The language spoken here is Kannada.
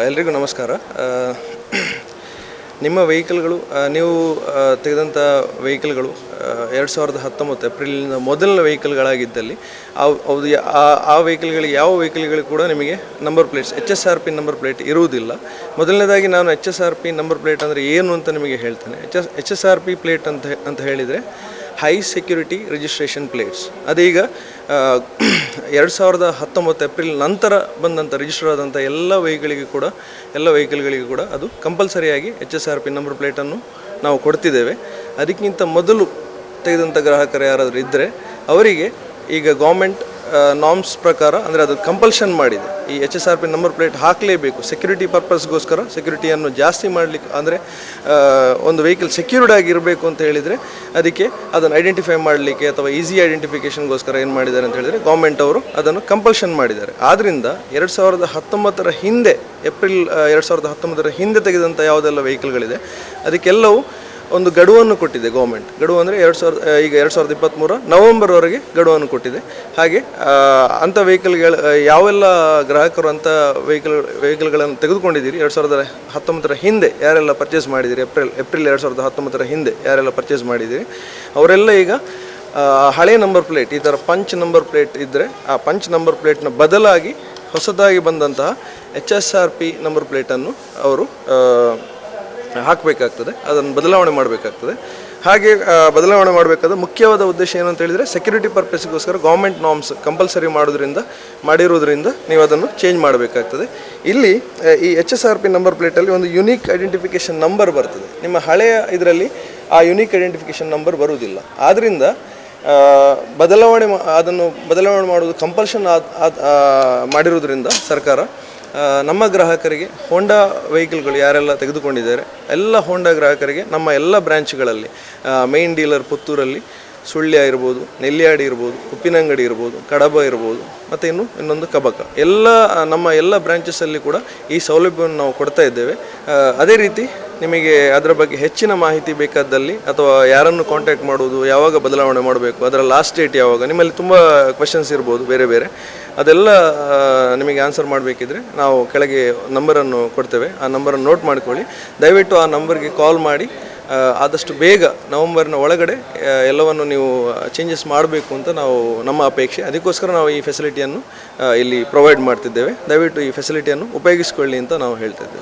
ಎಲ್ರಿಗೂ ನಮಸ್ಕಾರ. ನಿಮ್ಮ ವೆಹಿಕಲ್ಗಳು ನೀವು ತೆಗೆದಂಥ ವೆಹಿಕಲ್ಗಳು 2019 ಏಪ್ರಿಲಿನ ಮೊದಲನೇ ವೆಹಿಕಲ್ಗಳಾಗಿದ್ದಲ್ಲಿ ಅದು ಆ ವೆಹಿಕಲ್ಗಳಿಗೆ ಯಾವ ವೆಹಿಕಲ್ಗಳಿಗೆ ಕೂಡ ನಿಮಗೆ number plates HSRP number plate ಇರುವುದಿಲ್ಲ. ಮೊದಲನೇದಾಗಿ ನಾನು HSRP ನಂಬರ್ ಪ್ಲೇಟ್ ಅಂದರೆ ಏನು ಅಂತ ನಿಮಗೆ ಹೇಳ್ತೇನೆ. HSRP ಪ್ಲೇಟ್ ಅಂತ ಹೇಳಿದರೆ ಹೈ ಸೆಕ್ಯೂರಿಟಿ ರಿಜಿಸ್ಟ್ರೇಷನ್ ಪ್ಲೇಟ್ಸ್. ಅದೀಗ 2019 ಏಪ್ರಿಲ್ ನಂತರ ಬಂದಂಥ ರಿಜಿಸ್ಟರ್ ಆದಂಥ ಎಲ್ಲ ವೆಹಿಕಲ್ಗಳಿಗೂ ಕೂಡ ಅದು ಕಂಪಲ್ಸರಿಯಾಗಿ HSRP ನಂಬರ್ ಪ್ಲೇಟನ್ನು ನಾವು ಕೊಡ್ತಿದ್ದೇವೆ. ಅದಕ್ಕಿಂತ ಮೊದಲು ತೆಗೆದಂಥ ಗ್ರಾಹಕರು ಯಾರಾದರೂ ಇದ್ದರೆ ಅವರಿಗೆ ಈಗ ಗೌರ್ಮೆಂಟ್ ನಾರ್ಮ್ಸ್ ಪ್ರಕಾರ ಅಂದರೆ ಅದು ಕಂಪಲ್ಷನ್ ಮಾಡಿದೆ. ಈ HSRP ನಂಬರ್ ಪ್ಲೇಟ್ ಹಾಕಲೇಬೇಕು. ಸೆಕ್ಯೂರಿಟಿ ಪರ್ಪಸ್ಗೋಸ್ಕರ, ಸೆಕ್ಯೂರಿಟಿಯನ್ನು ಜಾಸ್ತಿ ಮಾಡಲಿಕ್ಕೆ, ಅಂದರೆ ಒಂದು ವೆಹಿಕಲ್ ಸೆಕ್ಯೂರ್ಡ್ ಆಗಿರಬೇಕು ಅಂತ ಹೇಳಿದರೆ ಅದಕ್ಕೆ ಅದನ್ನು ಐಡೆಂಟಿಫೈ ಮಾಡಲಿಕ್ಕೆ ಅಥವಾ ಈಸಿ ಐಡೆಂಟಿಫಿಕೇಷನ್ಗೋಸ್ಕರ ಏನು ಮಾಡಿದ್ದಾರೆ ಅಂತ ಹೇಳಿದರೆ ಗೌರ್ಮೆಂಟ್ ಅವರು ಅದನ್ನು ಕಂಪಲ್ಷನ್ ಮಾಡಿದ್ದಾರೆ. ಆದ್ದರಿಂದ 2019 ಹಿಂದೆ, ಏಪ್ರಿಲ್ 2019 ಹಿಂದೆ ತೆಗೆದಂಥ ಯಾವುದೆಲ್ಲ ವೆಹಿಕಲ್ಗಳಿದೆ ಅದಕ್ಕೆಲ್ಲವೂ ಒಂದು ಗಡುವನ್ನು ಕೊಟ್ಟಿದೆ ಗೌರ್ಮೆಂಟ್. ಗಡುವು ಅಂದರೆ 2023 ನವೆಂಬರ್ವರೆಗೆ ಗಡುವನ್ನು ಕೊಟ್ಟಿದೆ. ಹಾಗೆ ಅಂಥ ಯಾವೆಲ್ಲ ಗ್ರಾಹಕರು ಅಂಥ ವೆಹಿಕಲ್ಗಳನ್ನು ತೆಗೆದುಕೊಂಡಿದ್ದೀರಿ 2019 ಹಿಂದೆ ಯಾರೆಲ್ಲ ಪರ್ಚೇಸ್ ಮಾಡಿದ್ದೀರಿ, ಏಪ್ರಿಲ್ 2019 ಹಿಂದೆ ಯಾರೆಲ್ಲ ಪರ್ಚೇಸ್ ಮಾಡಿದ್ದೀರಿ ಅವರೆಲ್ಲ ಈಗ ಹಳೆ ನಂಬರ್ ಪ್ಲೇಟ್, ಈ ಥರ ಪಂಚ್ ನಂಬರ್ ಪ್ಲೇಟ್ ಇದ್ದರೆ ಆ ಪಂಚ್ ನಂಬರ್ ಪ್ಲೇಟ್ನ ಬದಲಾಗಿ ಹೊಸದಾಗಿ ಬಂದಂತಹ HSRP ನಂಬರ್ ಪ್ಲೇಟನ್ನು ಅವರು ಹಾಕಬೇಕಾಗ್ತದೆ, ಅದನ್ನು ಬದಲಾವಣೆ ಮಾಡಬೇಕಾಗ್ತದೆ. ಹಾಗೆ ಬದಲಾವಣೆ ಮಾಡಬೇಕಾದ ಮುಖ್ಯವಾದ ಉದ್ದೇಶ ಏನು ಅಂತ ಹೇಳಿದರೆ ಸೆಕ್ಯೂರಿಟಿ ಪರ್ಪಸ್ಗೋಸ್ಕರ ಗೌರ್ಮೆಂಟ್ ನಾರ್ಮ್ಸ್ ಕಂಪಲ್ಸರಿ ಮಾಡಿರೋದ್ರಿಂದ ನೀವು ಅದನ್ನು ಚೇಂಜ್ ಮಾಡಬೇಕಾಗ್ತದೆ. ಇಲ್ಲಿ ಈ HSRP ನಂಬರ್ ಪ್ಲೇಟಲ್ಲಿ ಒಂದು ಯುನೀಕ್ ಐಡೆಂಟಿಫಿಕೇಷನ್ ನಂಬರ್ ಬರ್ತದೆ. ನಿಮ್ಮ ಹಳೆಯ ಇದರಲ್ಲಿ ಆ ಯುನೀಕ್ ಐಡೆಂಟಿಫಿಕೇಷನ್ ನಂಬರ್ ಬರುವುದಿಲ್ಲ. ಆದ್ದರಿಂದ ಅದನ್ನು ಬದಲಾವಣೆ ಮಾಡುವುದು ಕಂಪಲ್ಷನ್ ಮಾಡಿರೋದ್ರಿಂದ ಸರ್ಕಾರ ನಮ್ಮ ಗ್ರಾಹಕರಿಗೆ ಹೋಂಡಾ ವೆಹಿಕಲ್ಗಳು ಯಾರೆಲ್ಲ ತೆಗೆದುಕೊಂಡಿದ್ದಾರೆ ಎಲ್ಲ ಹೋಂಡಾ ಗ್ರಾಹಕರಿಗೆ ನಮ್ಮ ಎಲ್ಲ ಬ್ರ್ಯಾಂಚ್ಗಳಲ್ಲಿ, ಮೇನ್ ಡೀಲರ್ ಪುತ್ತೂರಲ್ಲಿ, ಸುಳ್ಯ ಇರ್ಬೋದು, ನೆಲ್ಲಿಯಾಡಿ ಇರ್ಬೋದು, ಉಪ್ಪಿನಂಗಡಿ ಇರ್ಬೋದು, ಕಡಬ ಇರ್ಬೋದು, ಮತ್ತು ಇನ್ನೊಂದು ಕಬಕ, ನಮ್ಮ ಎಲ್ಲ ಬ್ರ್ಯಾಂಚಸ್ಸಲ್ಲಿ ಕೂಡ ಈ ಸೌಲಭ್ಯವನ್ನು ನಾವು ಕೊಡ್ತಾ ಇದ್ದೇವೆ. ಅದೇ ರೀತಿ ನಿಮಗೆ ಅದರ ಬಗ್ಗೆ ಹೆಚ್ಚಿನ ಮಾಹಿತಿ ಬೇಕಾದಲ್ಲಿ ಅಥವಾ ಯಾರನ್ನು ಕಾಂಟ್ಯಾಕ್ಟ್ ಮಾಡುವುದು, ಯಾವಾಗ ಬದಲಾವಣೆ ಮಾಡಬೇಕು, ಅದರ ಲಾಸ್ಟ್ ಡೇಟ್ ಯಾವಾಗ, ನಿಮ್ಮಲ್ಲಿ ತುಂಬ ಕ್ವೆಶನ್ಸ್ ಇರ್ಬೋದು ಬೇರೆ, ಅದೆಲ್ಲ ನಿಮಗೆ ಆನ್ಸರ್ ಮಾಡಬೇಕಿದ್ರೆ ನಾವು ಕೆಳಗೆ ನಂಬರನ್ನು ಕೊಡ್ತೇವೆ. ಆ ನಂಬರನ್ನು ನೋಟ್ ಮಾಡ್ಕೊಳ್ಳಿ. ದಯವಿಟ್ಟು ಆ ನಂಬರ್ಗೆ ಕಾಲ್ ಮಾಡಿ ಆದಷ್ಟು ಬೇಗ ನವೆಂಬರ್ನ ಒಳಗಡೆ ಎಲ್ಲವನ್ನು ನೀವು ಚೇಂಜಸ್ ಮಾಡಬೇಕು ಅಂತ ನಮ್ಮ ಅಪೇಕ್ಷೆ. ಅದಕ್ಕೋಸ್ಕರ ನಾವು ಈ ಫೆಸಿಲಿಟಿಯನ್ನು ಇಲ್ಲಿ ಪ್ರೊವೈಡ್ ಮಾಡ್ತಿದ್ದೇವೆ. ದಯವಿಟ್ಟು ಈ ಫೆಸಿಲಿಟಿಯನ್ನು ಉಪಯೋಗಿಸ್ಕೊಳ್ಳಿ ಅಂತ ನಾವು ಹೇಳ್ತಿದ್ದೇವೆ.